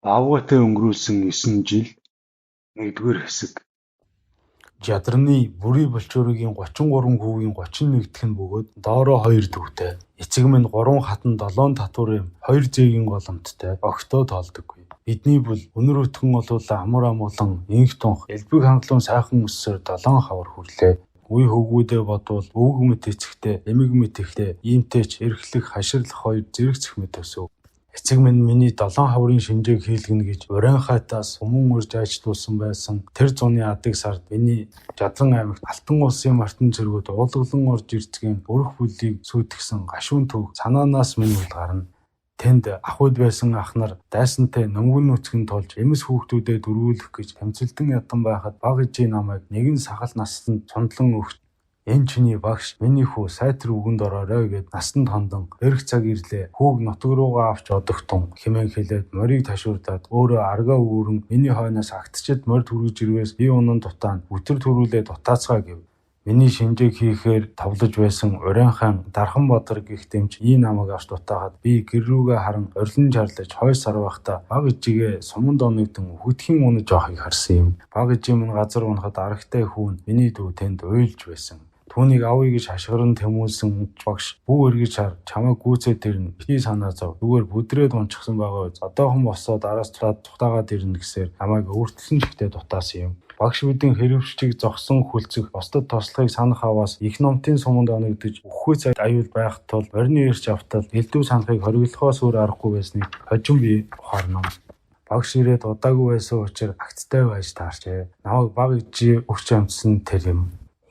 Авгаатай өнгөрүүлсэн 9 жил 1-р хэсэг. Жадраны бүрий болчоорогийн 33 хүүгийн 31 дэх нь бөгөөд доороо 2 дүүтэй. Эцэг минь 3 хатан 7 татварын 2 зээгийн голомттой огтоо тоолдоггүй. Бидний бүл өнөр өтгөн олуулаа амар амгалан инх тунх элбэг хангалуун сайхан өссөөр 7 хавар хүрлээ. Үе хөвгүүдээ бодвол өвөг мэт эцэгтэй, эмэг мэт ихтэй, иймтэйч эрхлэх, хаширлах 2 зэрэг цэхмэд өсөв. Эцэг минь миний 7 хаврын шинжээг хийлгэнэ гэж урайхайтаас хүмүүн урьж ажлуулсан байсан тэр зуны адаг сард миний Жадран аймагт Алтан улсын мартин цэргүүд уулгалан орж ирцгийн өрх бүлийг сүйтгэсэн гашуун төв санаанаас минь үл гарна. Тэнд ахуйд байсан ах нар дайсантай нөмгөн нүцгэн тулж эмс хүүхдүүдэд дөрвүүлэх гэж тэмцэлтэн ядан байхад баг ижийн намайг нэгэн сахал настанд цундлан өгч энэ чиний багш миний хүү сайтар үгэнд ороорой гэд настанд хондан эрх цаг ирлээ хүүг нутаг руугаа авч одогтун хэмээн хэлээд морийг ташуурдаад өөрөө аргаа үүрэн миний хойноос агтчид морь түргэж ирвээс би унан дутаан үтэр төрүүлээ дутаацгаа гэв. Миний шинжээг хийхээр тавлаж байсан Урайхан Дархан Бадар гих дэмж ий намайг авч дутаагаад би гэр рүүгээ харан орилон чарлаж хойс сарвахта баг ижигээ суманд оногдсон хөтхийн унаж авахыг харсан юм. Баг ижим нь газар унахад арагтай хүүн миний дүү тэнд уйлж байсан. Түүнийг авъя гэж хашгиран тэмүүлсэн багш бүү эргэж хар чамайг гүйцээд ирнэ бити санаа зов зүгээр бүдрээд унчихсан байгаа үз одоохон босоод араас тухтаагаад ирнэ гэсээр намайг өөртөлсөн чигтээ дутаасан юм. Багш бидэн хэрвчийг зогсон хүлцэх бусдад тослохыг санах аваас их номтын суманд оногдож өхөө цайд аюул байх тул орны ирж автал элдв санахыг хориглохоос өөр аргагүй байсныг хожим би ухаарна. Багш ирээд удаагүй байсан учраас агттай байж таарчээ. Намайг баг ижи өгч амтсан тэр юм.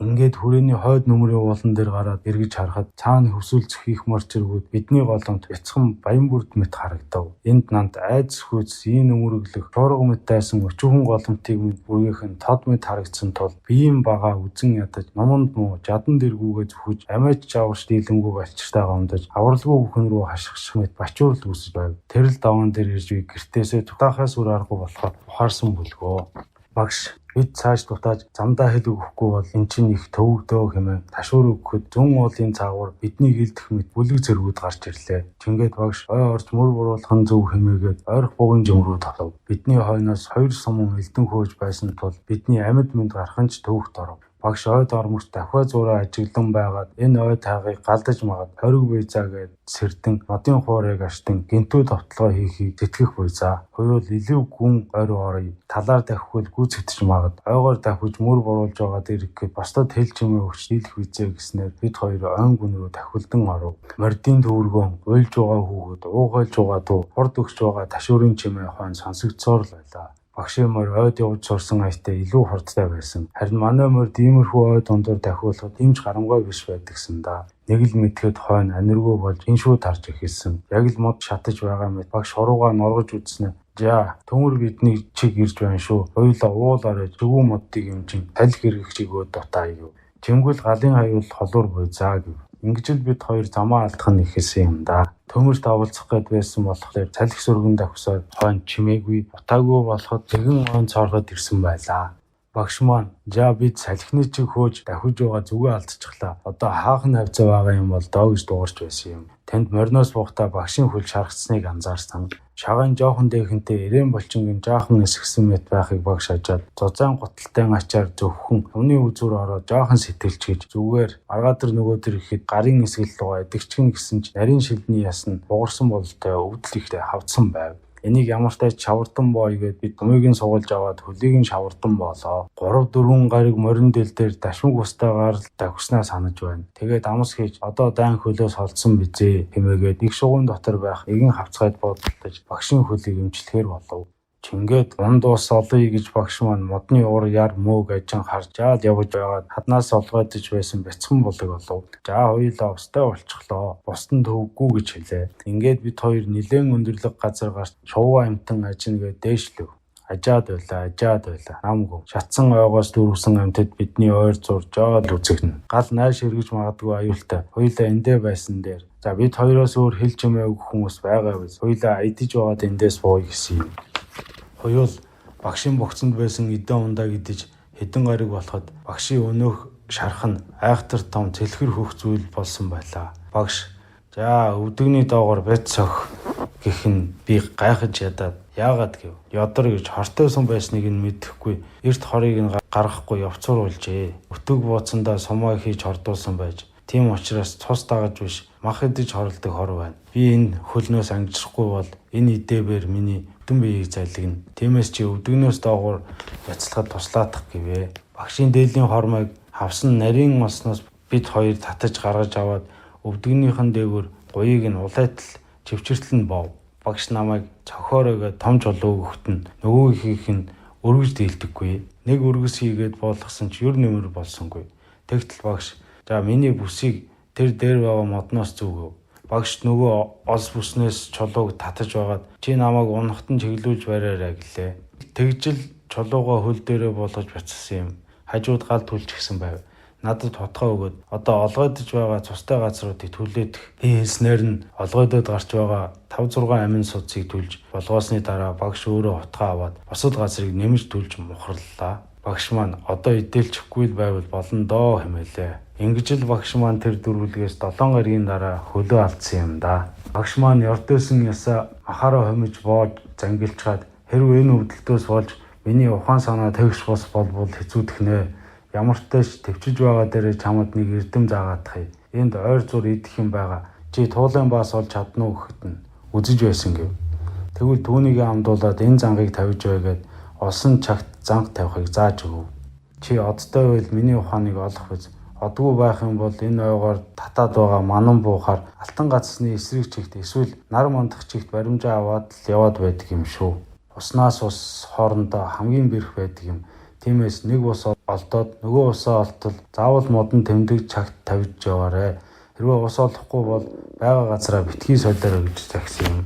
Ингээд хүрээний хойд нүмерийн уулан дээр гараад эргэж харахад цаана хөвсүүлцэх их морчиргүүд бидний голомт бяцхан баян бүрд мэт харагдав. Энд нанд айдас хүйц ийм нүмерөглөх шуурга мэт дайсан өчүүхэн голомтыг мэд бүргийнхэн тод мэт харагдсан тул биеийн бага үзэн ядаж номонд муу жадан дэргүүгээ зүхэж амиач чаварч дийлэмгүй балчиртай гомдож авралгүй бүхэн рүү хашгих мэт бачуурл үүсэж байв. Тэрл даван дээр ирж би гэртээсээ тутахаас үр аргагүй болохоор ухаарсан бүлгөө. Багш бид цааш дутааж замдаа хэл өгөхгүй бол эн чинь их төвөгдөө хэмээн ташуур өгөхөд зүүн уулын цаагуур бидний гэлдэх мэт бүлэг зэргүүд гарч ирлээ. Чингээд багш ой орж мөр буруулах нь зөв хэмээгээд ойрох бугын жимрүү тавлав. Бидний хойноос 2 сумын элдэн хөөж байсан тул бидний амьд мэнд гарахынч төвөгт оров. Багш ойд ормогч дахиад зураа ажиглан байгаад энэ ой тайгыг галдаж магаад хориг буйзаа гээд сэрдэн модын хуурыг аштан гинтүү товтлогоо хийхийг сэтгэх буйзаа. Хоёул илүү гүн ойр орё талаар давхивал гүйцэгдэж магад ойгоор давхиж мөр буруулж байгаа дэргэхэд бусдад хэл чимээ өгч дийлэх визээ гэснээр бид хоёр ойн гүн рүү давхилдан оров. Мордын төвөргөн уйлж байгаа хүүхэд уугайлж байгаа дуу хурд өгч байгаа ташуурын чимээ хойно сонсогдсоор л байлаа. Багшийн морь ойд явж сурсан аятаа илүү хурдтай байсан. Харин манай морь иймэрхүү ойд дундуур давхиулахад имж гарамгай биш байдагсан да. Нэг л мэдхэд хойно аниргүй болж иншүү тарж эхэлсэн. Яг л мод шатаж байгаа мэт багш хуруугаа норгож үзснэ. За төмөр бидний чиг ирж байна шүү. Хоёулаа уулаараа зүгүү моддыг имжин талх хэрэгч өгөөд дутаа юу. Тэнгүүл галын хаюул холуур буйзаа гэв. Ингэж л бид хоёр замаа алдах нь ихсэн юм да. Төмөрт авалцах гээд байсан болохоор цалих сүргэн давхсаар хойно чимээгүй утаагүй болоход тэгэн он цоорход ирсэн байлаа. Багш маань за бид салхины чиг хөөж давхиж байгаа зүгээ алдчихлаа. Одоо хаахан хавцаа байгаа юм бол доо гэж дуурч байсан юм. Танд мориноос буухта багшийн хөл шаргацсныг анзаарсан. Шагаан жоохон дэхэнтэй ирээн болчингийн жаахан эсгсэн мэт байхыг багш хажаад зузаан гуталтай ачаар зөвхөн өмнө үзүүр ороод жаахан сэтэлчгэж зүгээр маргаатар нөгөөдөр ихэд гарын эсгэл рүү эдгчгэн гэсэн ч нарийн шилдний ясна бугарсан бололтой өвдөл ихтэй хавцсан байв. Энийг ямартай чавардан боо игээд бид гумигийн сугалж аваад хөлийг нь шавардан боолоо. 3-4 гариг морин дэл дээр дашмаг устаагаар л давхснаа санаж байна. Тэгээд амс хийж одоо дайн хөлөөс холдсон бизээ хэмээгээд их шугуун дотор байх игэн хавцгайд бодлож багшийн хөлийг эмчлэхээр болов. Чингээд унд ус олъё гэж багш маань модны уур яр мөөг ажин харж жаад явж байгаад хаднаас олгоодж байсан бяцхан булаг болов. За хоёулаа устай болчихлоо. Бусдын төвөггүй гэж хэлээ. Ингээд бид хоёр нэлээд өндөрлөг газар гарч шувуу амтан ажин гээд дээшлэв. Ажаад байла. Намгүй. Шатсан ойгоос дүүрсэн амтад бидний ойр зур жоод үзэгнэ. Гал найш эргэж магадгүй аюултай. Хоёулаа эндээ байсан дээр. За бид хоёроос өөр хэл чимээ өгөх хүмүүс байгаа биз. Хоёулаа айдаж байгаад эндээс бууя гэсэн юм. Хоёул багшийн богцонд байсан эдэн ундаа гэдэж хэдэн гариг болоход багшийн өнөөх шарах нь айхтар том цэлхэр хөх зүйл болсон байлаа. Багш за өвдөгний доогоор бяц сох гэх нь би гайхаж ядаад яагаад гэв. Ёдор гэж хортойсон байсныг нь мэдэхгүй эрт хорыг нь гаргахгүй явцруулжээ. Өтөг бууцандаа сумаа хийж хордуулсан байж. Тийм учраас цус дагаж биш мах идэж хорлдог хор байна. Би энэ хөлнөөс ангижрахгүй бол энэ идээбэр миний бүтэн биеийг залгина. Тиймээс чи өвдөгнөөс доогуур яцлахад туслаадах гэвэ. Багшийн дээлийн хормойг хавсан нарийн олсноос бид хоёр татаж гаргаж аваад өвдөгнийхэн дээгүүр гуйыг нь улайтал чивчэртэл нь бов. Багш намайг цохооройгоо том жолоо өгөхт нь нөгөө ихийнх нь өргөж дийлдэггүй. Нэг өргөс хийгээд болгосон ч юр нэмэр болсонгүй. Тэгтэл багш за миний бүсийг тэр дээр байгаа модноос зүгөө. Багш нөгөө олс бүснээс чулууг татаж байгаад чи намайг унахтан чиглүүлж бариараа гэлээ. Тэгжил чулуугаа хөл дээрээ болгож бацсан юм. Хажууд гал түлж гисэн байв. Надад тутгаа өгөөд одоо олгойдож байгаа цустай газруудыг түлээх. Би хэлснээр нь олгойдод гарч байгаа 5-6 амин судсыг түлж болгоосны дараа багш өөрөө утгаа аваад бусад газрыг нэмж түлж мухарлаа. Багш маань одоо идэлчихгүй л байвал болно доо хэмээлээ. Ингэж л багш маань тэр дөрвөлгээс 7 гаригийн дараа хөлөө алдсан юм да. Багш маань ёрдөөсөн ясаа махаараа хомиж боож зангилчгаад хэрвээ энэ өвдөлтөөс болж миний ухаан санаа тэгш бос болбол хэцүүдэх нэ. Ямар ч тач төвчж байгаа дээрээ чамд нэг эрдэм заагаадах юм. Энд ойр зур идэх юм байгаа. Чи туулын баас олж чадна уу гэхэд нь үзэж байсан гэв. Тэгвэл түүнийг амдуулаад энэ зангийг тавьж байгаад олсон чагт занг тавихыг зааж өгөв. Чи одтой байл миний ухааныг олох биз. Одгүй байх юм бол энэ ойгоор татаад байгаа манан буухаар алтан гацсны эсрэг чигт эсвэл нар мандах чигт баримжаа аваад л яваад байдаг юм шүү. Уснаас ус хоорондоо хамгийн бэрх байдаг юм. Тиймээс нэг ус олдоод нөгөө усаа олтол заавал модон тэмдэг чагт тавьж яваарэ. Хэрвээ ус олохгүй бол байгаа газараа битгий солиороо гэж загсан юм.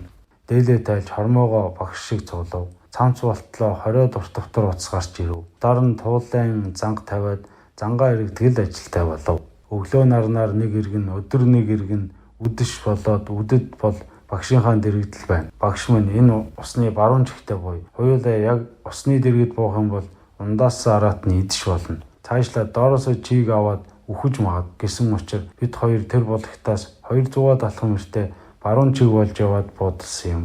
Дээлээ тайлж хормоогоо багш шиг цуглав. Цамц болтлоо 20 дуртавтар уц гарч ирэв. Дор нь туулайн занг тавиад зангаа иргэдгэл ажилтай болов. Өглөө нарнаар нэг иргэн өдөр нэг иргэн үдэш болоод үдэд бол багшийнхаа дэрэгдэл байна. Багш минь энэ усны баруун чигтээ буй. Хоёулаа яг усны дэргэд буух юм бол ундаас араат нь идэж болно. Цаашлаа доороосоо чийг аваад үхэж магад гэсэн учраас бид хоёр тэр болгохтаас 200 далхан мөртөө баруун чиг болж яваад буудалсан юм.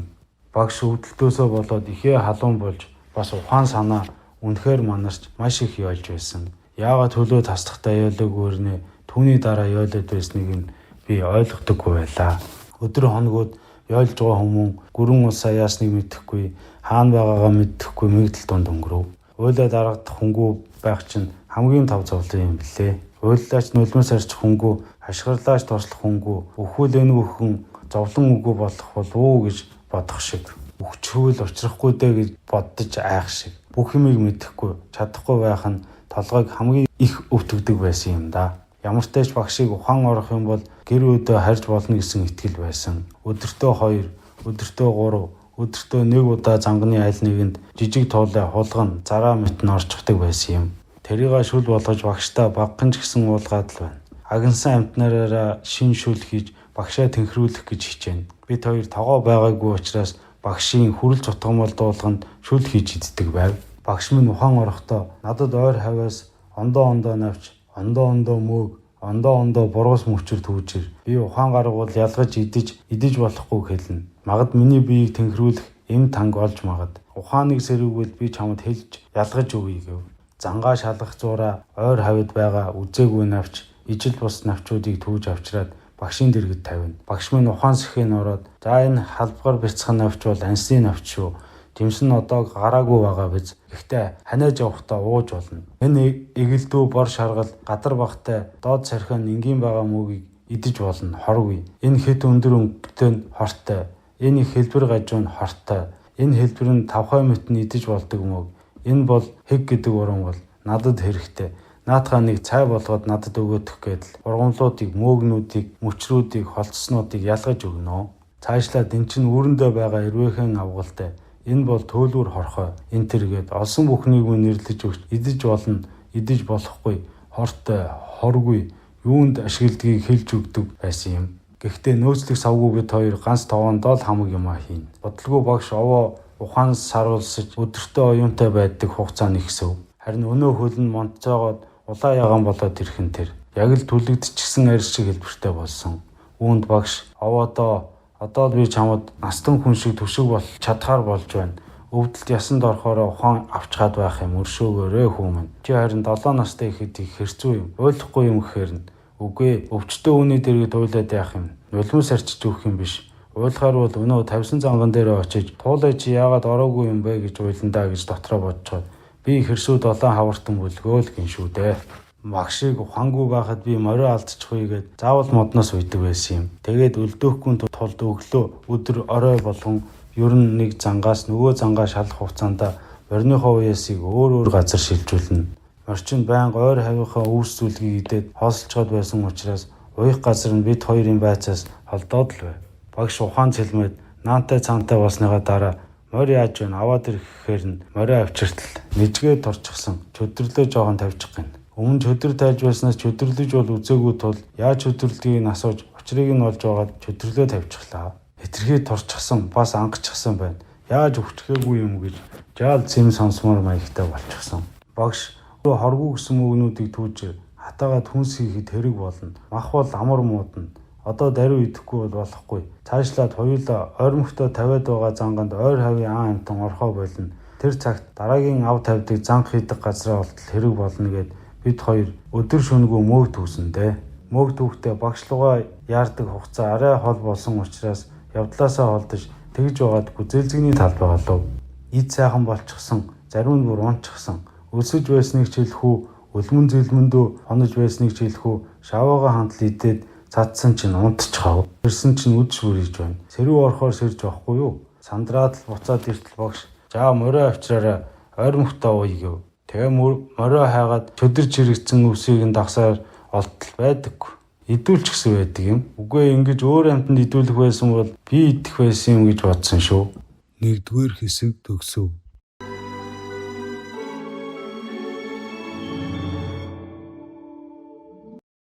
Багш өвдөлтөөсөө болоод ихээ халуун болж бас ухаан санаа үнэхээр манарч маш их яолж байсан. Яагаад хөлөө таслахтаа яолоогүй нэ түүний дараа яолоод байсныг нь би ойлгодоггүй байлаа. Өдөр хоногуд яолж байгаа хүмүүс гүрэн улсаа яасныг мэдэхгүй, хаана байгаагаа мэдэхгүй мэгдэл дунд өнгөрөв. Уйлаа дарагдах хөнгүү байх чинь хамгийн тав зовлон юм билээ. Уйлаач нулимс арч хөнгүү, хашгирлаач туслах хөнгүү, өхвөл энэ бүхэн зовлон үгүй болох бол уу гэж бодох шиг. Өгчхөөл учрахгүй дээ гэж боддож айх шиг. Бүх юмыг мэдэхгүй, чадахгүй байх нь толгойг хамгийн их өвтгдөг байсан юм да. Ямар ч тач багшийг ухаан орох юм бол гэр өдөө харж болно гэсэн итгэл байсан. Өдөртөө 2, өдөртөө 3, өдөртөө 1 удаа занганы аль нэгэнд жижиг туулай хулган зараа мэт нь орчихдаг байсан юм. Тэрийг шүл болгож багштай багхан ч гэсэн уулгаад л байна. Агнсан амтнараараа шин шүл хийж багшаа тэнхрүүлэх гэж хичээнэ. Бид хоёр тогоо байгаагүй учраас багшийн хүрэл цутгамал дуулганд шүл хийж иддэг байв. Багш минь ухаан орохдоо надад ойр хавьяас ондоо навч, ондоо мөөг, ондоо бургас мөчөр түүжир. Би ухаан гаргуул ялгаж идэж болохгүй хэлнэ. Магад миний биеийг тэнхрүүлэх эм танг олж магад. Ухааныг сэрүүгэл би чамд хэлж ялгаж өгье гэв. Зангаа шалгах зураа ойр хавьд байгаа үзээгүй навч, ижил бус навчуудыг түүж авчираад багшийн дэргэд тавина. Багш минь ухаан сэхийг ороод за энэ халбгаар бяцхан навч бол ансны навч шүү. Тэмсэн одоо гараагүй байгаа биз. Гэхдээ ханаж явахдаа ууж болно. Энэ эгэлдүү бор шаргал гадар багтай доод сархиан энгийн байгаа мөгийг идэж болно. Хоргүй. Энэ хэд өндөр өнгөтэй нь хортой. Энэ их хэлбэр гажуу нь хортой. Энэ хэлбэр нь 5 мэт нь идэж болдог мөг. Энэ бол хэг гэдэг уран бол надад хэрэгтэй. Наатахаа нэг цай болгоод надад өгөөдөх гэдэл ургамлуудыг, мөөгнүүдийг, мөчрүүдийг, холцснуудыг ялгаж өгнө. Цаашлаад эн чинь үүрэндээ байгаа эрвээхэн авгалтай. Энэ бол төөлгөр хорхой. Энэ тэргээд олсон бүхнийг нэрлэж өгч идэж болно, идэж болохгүй, хортой, хоргүй, юунд ашигладгийг хэлж өгдөг байсан юм. Гэхдээ нөөцлөх савгүй бид хоёр ганц товоондоо л хамаг юм хийн. Бодлого багш овоо ухаан саруулсаж өдөртөө оюунтай байдаг хугацаа нэгсэв. Харин өнөө хөл нь монцоогоод улаа ягаан болоод ирхэн тэр. Яг л түлэгдчихсэн арьс шиг хэлбэртэй болсон. Үүнд багш овоодоо Одоо л би чамд настан хүн шиг төшөг бол чадхаар болж байна. Өвдөлт ясанд орохоор ухаан авчгаад байх юм өршөөгөөрэй хүмүүс. Чи харин 7 настай ихэд их хэрцүү юм. Ойлгохгүй юм гэхээр нь үгүй өвчтөө хүний дэргэд уйлаад яах юм. Нулимс арчиж өгөх юм биш. Уйлахаар бол өнөө тавьсан занган дээр очиж туулаа чи яагаад ороогүй юм бэ гэж уйландаа гэж дотроо бодцоод би хэрсүү 7 хавартан бүлгөөл гин шүү дээ. Магшиг ухаангүй байхад би морио алдчихгүй гэд заавал модноос үйдэг байсан юм. Тэгээд өлдөөхгүй тулд өглөө өдөр орой болгон ер нь нэг зангаас нөгөө зангаа шалах хугацаанд мориныхоо уяасыг өөр газар шилжүүлнэ. Орчин байнга ойр хавийнхаа өвс зүйлгийг идээд хоолцоод байсан учраас уяах газар нь бид хоёрын байцаас холдоод л бай. Багш ухаан цэлмэд наантай цаантай болсныгаа дараа морь яаж вэ аваад ирэх гэхээр нь морио авчиртал нэжгээд торчихсан чөдөрлөө жоохон тавьчих гин. Өмнө чөдөр тайлж байснаас чөдөрлөж бол үзээгүй тул яаж чөдөрлөгийг асууж учрыг нь олж байгаад чөдөрлөө тавьчихлаа. Хэтэрхий торчихсан бас ангачсан байна. Яаж өвчгээгүй юм гэж жаал зэм сонсмоор маягтай болчихсон. Багш хоргүй гэсэн мөгнүүдийг түүж хатаагаад хүнс хийхэд хэрэг болно. Мах бол амар муудна. Одоо даруй идэхгүй бол болохгүй. Цаашлаад хоёулаа ойрмогтой тавиад байгаа занганд ойр хавийн аан амтан орхоо болно. Тэр цагт дараагийн ав тавьдаг занх хийдэг газраа болтол хэрэг болно гэд бид хоёр өдөр шөнөгүй мөөг түүсэндээ. Мөөг түүхдээ багшлуугаа яардаг хугацаа арай хол болсон учраас явдлаасаа холдож тэгж байгаад гүзэлзэгний талбай болов. Ид сайхан болчихсон, зарим нь бүр унчихсан. Өсөж байсныг хэлэх үү, өлмөн зэлмэндөө хонож байсныг хэлэх үү, шаваагаа хандл идээд цадсан чинь унтчихав. Ирсэн чинь үдш бүрийж байна. Сэрүү орохоор сэрж байхгүй юу? Сандраад л буцаад иртэл багш. За морио авчраараа ойрмогтой ууя гэв. Тэгээ морио хайгаад чөдөр чирэгцэн өвсийг нь дагсаар олтол байдаггүй. Идүүлч гэсэн байдаг юм. Үгүй ингэж өөр амтанд идүүлэх байсан бол би идэх байсан юм гэж бодсон шүү. 1-р хэсэг төгсөв.